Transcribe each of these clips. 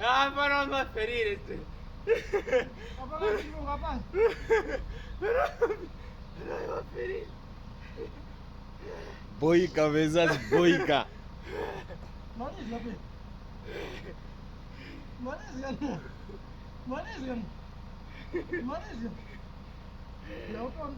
Ah, para no ferir este. Capaz. No iba a ferir. Boica, vezes boica. Manis gapi. Manis gan. Manis gan. Manis gan. Lawan.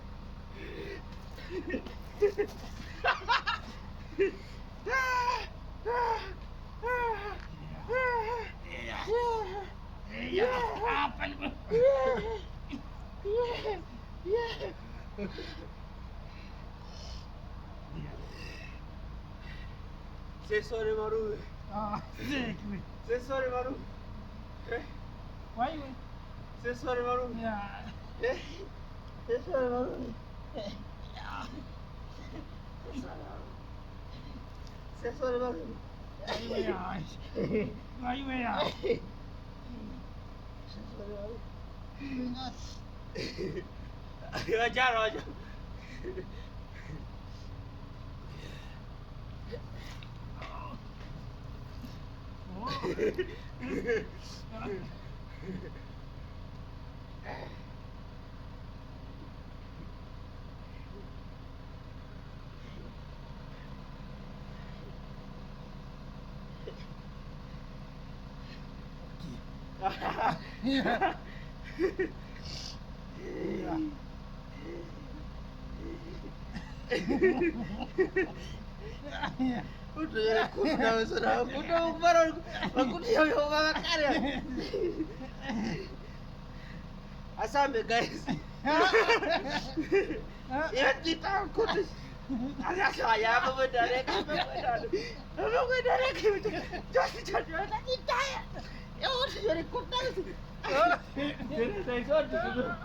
Sesore maru. Ah, exactly. Sesore maru. Why? Sesore maru. Yeah. Sesore maru. Sesore maru. Why? Ajar, ajar. Yeah. Udah, aku udah baru aku diam makan ya. Asam guys. Ya kita aku ada saya benar jadi kita ya. Ya udah jadi kota. Jadi saya sudah.